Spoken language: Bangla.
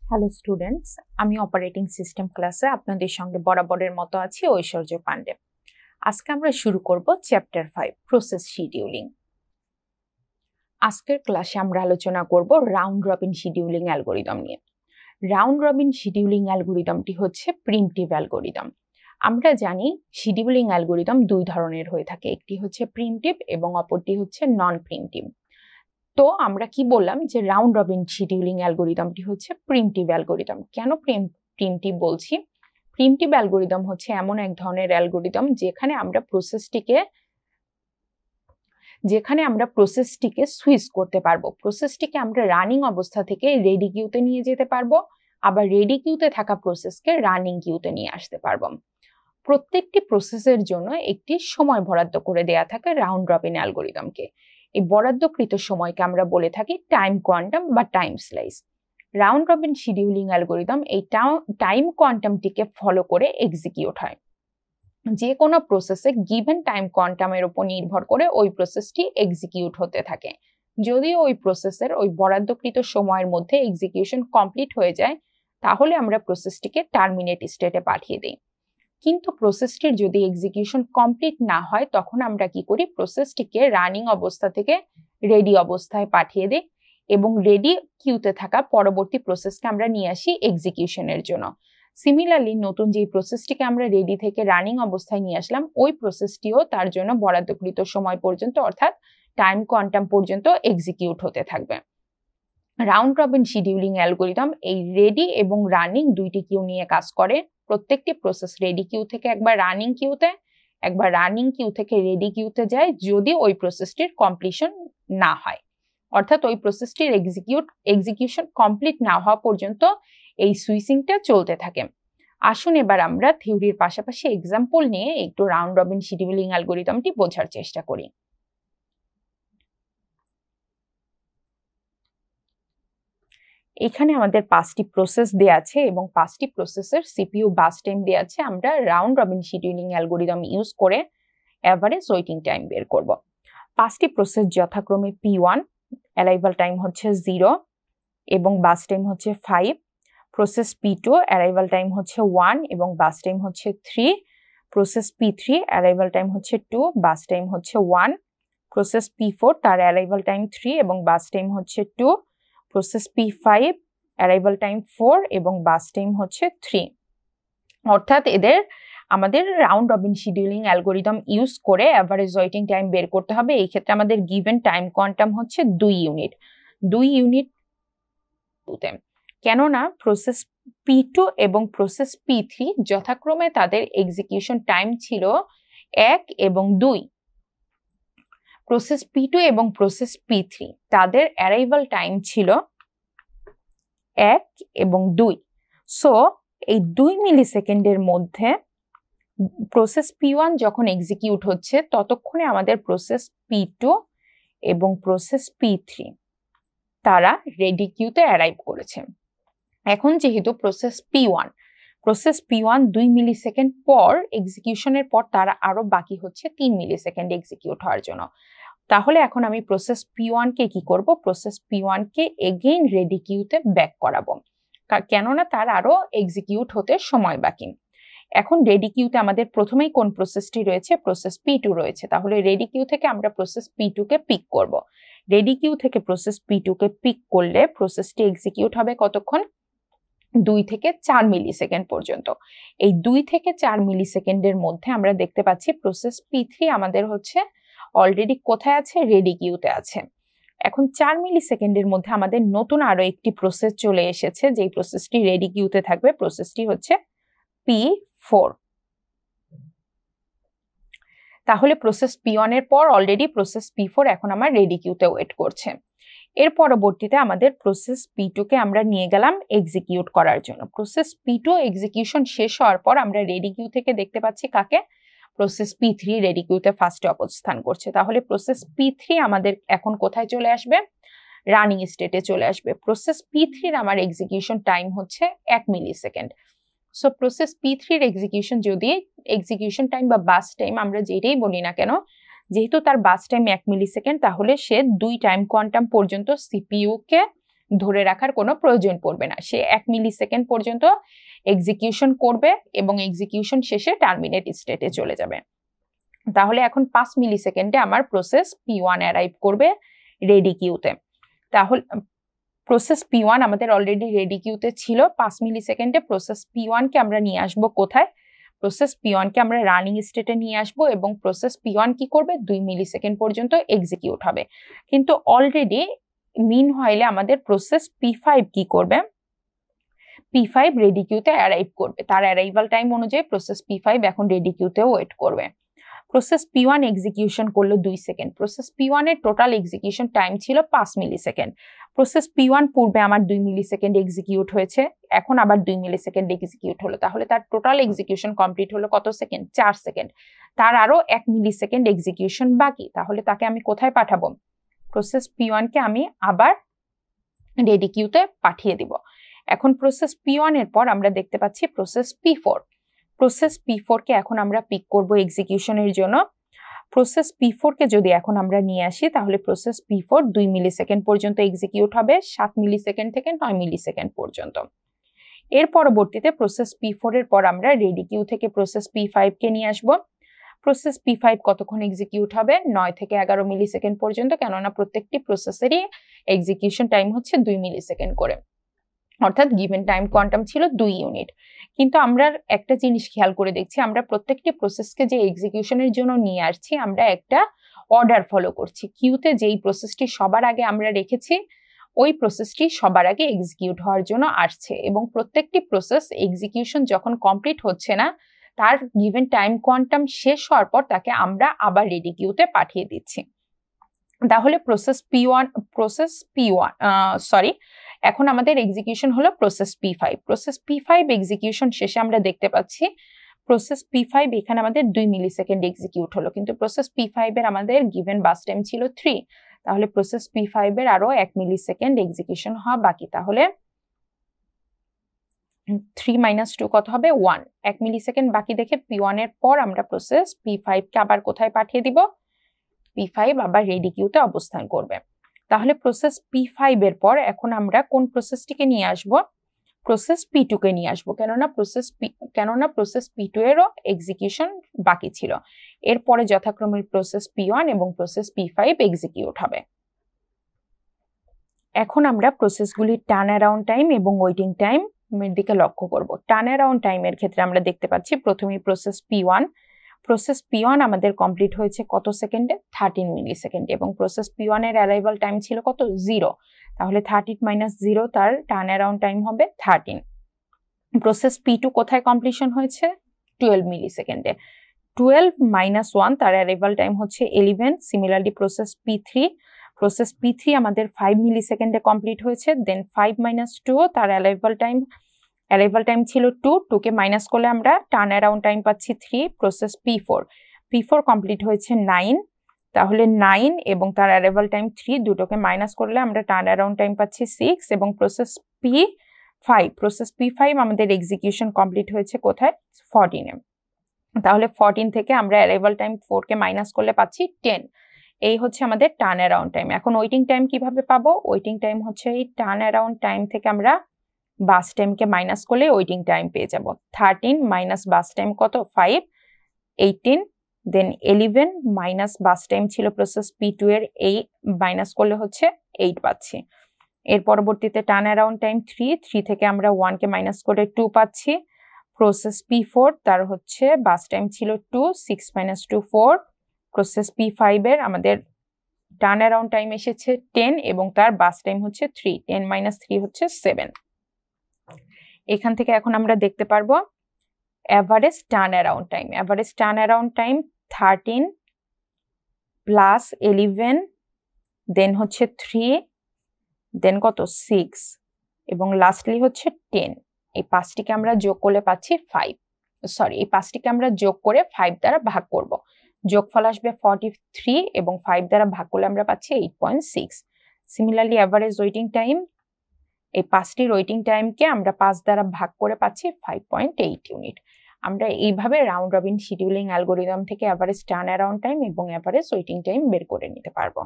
হ্যালো স্টুডেন্টস, আমি অপারেটিং সিস্টেম ক্লাসে আপনাদের সঙ্গে বরাবরের মতো আছি ঐশ্বর্য পান্ডে। আজকে আমরা শুরু করব চ্যাপ্টার 5 প্রসেস শিডিউলিং। আজকের ক্লাসে আমরা আলোচনা করব রাউন্ড রবিন শিডিউলিং অ্যালগোরিদম নিয়ে। রাউন্ড রবিন শিডিউলিং অ্যালগোরিদমটি হচ্ছে প্রিমটিভ অ্যালগোরিদম। আমরা জানি শিডিউলিং অ্যালগোরিদম দুই ধরনের হয়ে থাকে, একটি হচ্ছে প্রিমটিভ এবং অপরটি হচ্ছে নন প্রিমটিভ। তো আমরা কি বললাম যে রাউন্ড রবিন শিডিউলিং অ্যালগোরিদমটি হচ্ছে প্রিমটিভ অ্যালগোরিদম। কেন প্রিমটিভ বলছি? প্রিমটিভ অ্যালগোরিদম হচ্ছে এমন এক ধরনের অ্যালগোরিদম যেখানে আমরা প্রসেসটিকে সুইচ করতে পারবো। প্রসেসটিকে আমরা রানিং অবস্থা থেকে রেডি কিউতে নিয়ে যেতে পারবো, আবার রেডি কিউতে থাকা প্রসেসকে রানিং কিউতে নিয়ে আসতে পারবো। প্রত্যেকটি প্রসেসের জন্য একটি সময় বরাদ্দ করে দেয়া থাকে রাউন্ড রবিন অ্যালগোরিদমকে। এই বরাদ্দকৃত সময়কে আমরা বলে থাকি টাইম কোয়ান্টাম বা time slice. Round robin scheduling algorithm এই টাইম কোয়ান্টামটিকে ফলো করে এক্সিকিউট হয়। যে কোনো প্রসেসে গিভেন টাইম কোয়ান্টামের উপর নির্ভর করে ওই প্রসেসটি এক্সিকিউট হতে থাকে। যদি ওই প্রসেসের ওই বরাদ্দকৃত সময়ের মধ্যে এক্সিকিউশন কমপ্লিট হয়ে যায়, তাহলে আমরা প্রসেসটিকে টার্মিনেট স্টেটে পাঠিয়ে দিই। কিন্তু প্রসেসটির যদি এক্সিকিউশন কমপ্লিট না হয়, তখন আমরা কি করি? প্রসেসটিকে রানিং অবস্থা থেকে রেডি অবস্থায় পাঠিয়ে দিই এবং রেডি কিউতে থাকা পরবর্তী প্রসেসকে আমরা নিয়ে আসি এক্সিকিউশনের জন্য। সিমিলারলি নতুন যে প্রসেসটিকে আমরা রেডি থেকে রানিং অবস্থায় নিয়ে আসলাম, ওই প্রসেসটিও তার জন্য বরাদ্দকৃত সময় পর্যন্ত অর্থাৎ টাইম কোয়ান্টাম পর্যন্ত এক্সিকিউট হতে থাকবে। রাউন্ড রবিন শিডিউলিং অ্যালগোরিদম এই রেডি এবং রানিং দুইটি কিউ নিয়ে কাজ করে। প্রত্যেকটি প্রসেস রেডি কিউ থেকে একবার রানিং কিউতে, একবার রানিং কিউ থেকে রেডি কিউতে যায় যদি ওই প্রসেসটির কমপ্লিশন না হয়, অর্থাৎ ওই প্রসেসটির এক্সিকিউশন কমপ্লিট না হওয়া পর্যন্ত এই সুইচিংটা চলতে থাকে। আসুন এবার আমরা থিওরির পাশাপাশি এক্সাম্পল নিয়ে একটু রাউন্ড রবিন শিডিউলিং অ্যালগোরিদমটি বোঝার চেষ্টা করি। এখানে আমাদের 5টি প্রসেস দেয়া আছে এবং 5টি প্রসেসের সিপিইউ বাস টাইম দেয়া আছে। আমরা round robin scheduling algorithm use করে এভারেজ ওয়েটিং টাইম বের করব। 5টি প্রসেস যথাক্রমে P1, অ্যারাইভাল টাইম হচ্ছে 0 এবং বাস টাইম হচ্ছে 5। প্রসেস P2, অ্যারাইভাল টাইম হচ্ছে 1 এবং বাস টাইম হচ্ছে 3। প্রসেস P3, অ্যারাইভাল টাইম হচ্ছে 2, বাস টাইম হচ্ছে 1। প্রসেস P4, তার অ্যারাইভাল টাইম 3 এবং বাস টাইম হচ্ছে 2। প্রসেস P5, অ্যারাইভাল টাইম 4 এবং বাস টাইম হচ্ছে 3। অর্থাৎ আমাদের round robin scheduling algorithm use করে এভারেজ ওয়েটিং টাইম বের করতে হবে। এই ক্ষেত্রে আমাদের গিভেন টাইম কোয়ান্টাম হচ্ছে 2 ইউনিট। কেননা প্রসেস P2 এবং প্রসেস P3 যথাক্রমে তাদের এক্সিকিউশন টাইম ছিল 1 এবং 2। প্রসেস P2 এবং প্রসেস P3 তাদের অ্যারাইভাল টাইম ছিল 1 এবং 2। সো এই 2 মিলিসেকেন্ডের মধ্যে প্রসেস P1 যখন এক্সিকিউট হচ্ছে, ততক্ষণে আমাদের প্রসেস P2 এবং প্রসেস P3 তারা রেডি কিউতে অ্যারাইভ করেছে। এখন যেহেতু প্রসেস P1 2 মিলিসেকেন্ড পর এক্সিকিউশনের পর তারা আরো বাকি হচ্ছে 3 মিলিসেকেন্ড এক্সিকিউট হওয়ার জন্য। তাহলে এখন আমি প্রসেস P1 কে কি করব? প্রসেস P1 কে এগেইন রেডি কিউতে ব্যাক করাবো, কেননা তার আরো এক্সিকিউট হতে সময় বাকি। এখন রেডি কিউতে আমাদের প্রথমেই কোন প্রসেসটি রয়েছে? প্রসেস P2 রয়েছে। তাহলে রেডি কিউ থেকে আমরা প্রসেস P2 কে পিক করব। রেডি কিউ থেকে প্রসেস P2 কে পিক করলে প্রসেসটি এক্সিকিউট হবে কতক্ষণ? 2 থেকে 4 মিলিসেকেন্ড পর্যন্ত। এই 2 থেকে 4 মিলিসেকেন্ডের মধ্যে আমরা দেখতে পাচ্ছি প্রসেস P3 আমাদের হচ্ছে অলরেডি কোথায় আছে? রেডি কিউতে আছে। এখন 4 মিলিসেকেন্ডের মধ্যে আমাদের নতুন আরো একটি প্রসেস চলে এসেছে, যেই প্রসেসটি রেডি কিউতে থাকবে। প্রসেসটি হচ্ছে P4। তাহলে প্রসেস P1 এর পর অলরেডি প্রসেস P4 এখন আমার রেডি কিউতে ওয়েট করছে। এর পরবর্তীতে আমাদের প্রসেস P2 কে আমরা নিয়ে গেলাম এক্সিকিউট করার জন্য। প্রসেস P2 এক্সিকিউশন শেষ হওয়ার পর আমরা রেডি কিউ থেকে দেখতে পাচ্ছি কাকে? প্রসেস P3 রেডি কিউতে ফার্স্টে অবস্থান করছে। তাহলে প্রসেস P3 আমাদের এখন কোথায় চলে আসবে? রানিং স্টেটে চলে আসবে। প্রসেস P3 এর আমার এক্সিকিউশন টাইম হচ্ছে 1 মিলিসেকেন্ড। সো প্রসেস P3 এর এক্সিকিউশন টাইম বা বাস টাইম আমরা যেটাই বলি না কেন, যেহেতু তার বাস টাইম 1 মিলিসেকেন্ড, তাহলে সে 2 টাইম কোয়ান্টাম পর্যন্ত সিপিইউ কে ধরে রাখার কোনো প্রয়োজন পড়বে না। সে 1 মিলি সেকেন্ড পর্যন্ত এক্সিকিউশন করবে এবং এক্সিকিউশন শেষে টার্মিনেট স্টেটে চলে যাবে। তাহলে এখন 5 মিলি সেকেন্ডে আমার প্রসেস P1 অ্যারাইভ করবে রেডি কিউতে। তাহলে প্রসেস P1 আমাদের অলরেডি রেডি কিউতে ছিল। 5 মিলি সেকেন্ডে প্রসেস P1 কে আমরা নিয়ে আসবো কোথায়? প্রসেস P1 কে আমরা রানিং স্টেটে নিয়ে আসবো এবং প্রসেস P1 কি করবে? 2 মিলি সেকেন্ড পর্যন্ত এক্সিকিউট হবে। কিন্তু অলরেডি মিন হোয়াইলে আমাদের প্রসেস P5 কি করবে? P5 রেডি কিউতে অ্যারাইভ করবে। তার অ্যারাইভাল টাইম অনুযায়ী প্রসেস P5 এখন রেডি কিউতেও ওয়েট করবে। প্রসেস P1 এক্সিকিউশন করলো 2 সেকেন্ড। প্রসেস P1 এর টোটাল এক্সিকিউশন টাইম ছিল 5 মিলি সেকেন্ড। প্রসেস P1 পূর্বে আমার 2 মিলি সেকেন্ড এক্সিকিউট হয়েছে, এখন আবার 2 মিলি সেকেন্ড এক্সিকিউট হলো। তাহলে তার টোটাল এক্সিকিউশন কমপ্লিট হলো কত সেকেন্ড? 4 সেকেন্ড। তার আরো 1 মিলি সেকেন্ড এক্সিকিউশন বাকি। তাহলে তাকে আমি কোথায় পাঠাবো? প্রসেস P1 কে আমি আবার রেডি কিউতে পাঠিয়ে দিব। এখন প্রসেস P1 এর পর আমরা দেখতে পাচ্ছি প্রসেস P4। প্রসেস P4 কে এখন আমরা পিক করব এক্সিকিউশনের জন্য। প্রসেস P4 কে যদি এখন আমরা নিয়ে আসি তাহলে প্রসেস P4 2 মিলি সেকেন্ড পর্যন্ত এক্সিকিউট হবে, 7 মিলি সেকেন্ড থেকে 9 মিলি সেকেন্ড পর্যন্ত। এর পরবর্তীতে প্রসেস P4 এর পর আমরা রেডি কিউ থেকে প্রসেস P5 কে নিয়ে আসব। প্রসেস P5 কতক্ষণ এক্সিকিউট হবে? 9 থেকে 11 মিলি সেকেন্ড পর্যন্ত, কেননা প্রত্যেকটি প্রসেসেরই এক্সিকিউশন টাইম হচ্ছে 2 মিলি সেকেন্ড করে, অর্থাৎ গিভেন টাইম কোয়ান্টাম ছিল 2 ইউনিট। কিন্তু আমরা একটা জিনিস খেয়াল করে দেখছি, আমরা প্রত্যেকটি প্রসেসকে যে এক্সিকিউশনের জন্য নিয়ে আসছি আমরা একটা অর্ডার ফলো করছি। কিউতে যেই প্রসেসটি সবার আগে আমরা রেখেছি ওই প্রসেসটি সবার আগে এক্সিকিউট হওয়ার জন্য আসছে, এবং প্রত্যেকটি প্রসেস এক্সিকিউশন যখন কমপ্লিট হচ্ছে না তার গিভেন টাইম কোয়ান্টাম শেষ হওয়ার পর তাকে আমরা আবার রেডি কিউতে পাঠিয়ে দিচ্ছি। তাহলে এখন আমাদের এক্সিকিউশন হলো process P5। Process P5 execution শেষে আমরা দেখতে পাচ্ছি প্রসেস P5 এখানে আমাদের 2 মিলি সেকেন্ড এক্সিকিউট হলো, কিন্তু প্রসেস P5 এর আমাদের গিভেন বাস টাইম ছিল 3। তাহলে প্রসেস P5 এর আরো 1 মিলি সেকেন্ড এক্সিকিউশন হওয়া বাকি। তাহলে 3 - 2 কত হবে? 1। 1 মিলি সেকেন্ড বাকি দেখে P1 এর পর আমরা প্রসেস P5 কে আবার কোথায় পাঠিয়ে দিব? P5 আবার রেডি কিউতে অবস্থান করবে। তাহলে প্রসেস P5 এর পর এখন আমরা কোন প্রসেসটিকে নিয়ে আসব? প্রসেস P2 কে নিয়ে আসব, কেননা প্রসেস P2 এরও এক্সিকিউশন বাকি ছিল। এরপরে যথাক্রমে প্রসেস P1 এবং প্রসেস P5 এক্সিকিউট হবে। এখন আমরা প্রসেসগুলির টার্ন অ্যারাউন্ড টাইম এবং ওয়েটিং টাইম এর দিকে লক্ষ্য করব। টার্ন অ্যারাউন্ড টাইমের ক্ষেত্রে আমরা দেখতে পাচ্ছি প্রথমেই প্রসেস P1। প্রসেস P1 আমাদের কমপ্লিট হয়েছে কত সেকেন্ডে? 13 মিলি সেকেন্ডে, এবং প্রসেস P1 এর অ্যারাইভাল টাইম ছিল কত? 0। তাহলে 13 - 0 তার টার্ন অ্যারাউন্ড টাইম হবে 13। প্রসেস P2 কোথায় কমপ্লিশন হয়েছে? 12 মিলি সেকেন্ডে। 12 - 1 তার অ্যারাইভাল টাইম হচ্ছে 11। সিমিলারলি প্রসেস P3 আমাদের 5 মিলি সেকেন্ডে কমপ্লিট হয়েছে। দেন 5 - 2 তার অ্যারাইভাল টাইম ছিল 2। 2 কে মাইনাস করলে আমরা টার্ন অ্যারাউন্ড টাইম পাচ্ছি 3। প্রসেস P4 কমপ্লিট হয়েছে 9। তাহলে 9 এবং তার অ্যারাইভাল টাইম 3, দুটোকে মাইনাস করলে আমরা টার্ন অ্যারাউন্ড টাইম পাচ্ছি 6। এবং প্রসেস P5 আমাদের এক্সিকিউশন কমপ্লিট হয়েছে কোথায়? 14 এ। তাহলে 14 থেকে আমরা অ্যারাইভাল টাইম 4 কে মাইনাস করলে পাচ্ছি 10। এই হচ্ছে আমাদের টার্ন অ্যারাউন্ড টাইম। এখন ওয়েটিং টাইম কিভাবে পাবো? ওয়েটিং টাইম হচ্ছে এই টার্ন অ্যারাউন্ড টাইম থেকে আমরা বাস টাইমকে মাইনাস করলে ওয়েটিং টাইম পেয়ে যাব। 13 মাইনাস বাস টাইম কত? 5, 18। দেন 11 মাইনাস বাস টাইম ছিল প্রসেস P2 এর, এই মাইনাস করলে হচ্ছে 8 পাচ্ছি। এর পরবর্তীতে টার্ন অ্যারাউন্ড টাইম 3 থেকে আমরা 1 কে মাইনাস করে 2 পাচ্ছি। প্রসেস P4 তার হচ্ছে বাস টাইম ছিল 2, 6 - 2 4। প্রসেস P5 এর আমাদের টার্ন অ্যারাউন্ড টাইম এসেছে 10 এবং তার বাস টাইম হচ্ছে 3। 10 - 3 হচ্ছে 7। এখান থেকে এখন আমরা দেখতে পারবো average turn around time 13 plus 11, দেন হচ্ছে 3, দেন কত? 6 এবং লাস্টলি হচ্ছে 10। এই পাঁচটিকে আমরা যোগ করলে পাচ্ছি 5। এই পাঁচটিকে আমরা যোগ করে 5 দ্বারা ভাগ করব। যোগফল আসবে 43 এবং 5 দ্বারা ভাগ করলে আমরা পাচ্ছি 8.6। সিমিলারলি অ্যাভারেজ ওয়েটিং টাইম, এই পাঁচটির ওয়েটিং টাইমকে আমরা 5 দ্বারা ভাগ করে পাচ্ছি 5.8 ইউনিট। আমরা এইভাবে রাউন্ড রবিন শিডিউলিং অ্যালগোরিদম থেকে অ্যাভারেজ টার্ন অ্যারাউন্ড টাইম এবং অ্যাভারেজ ওয়েটিং টাইম বের করে নিতে পারবো।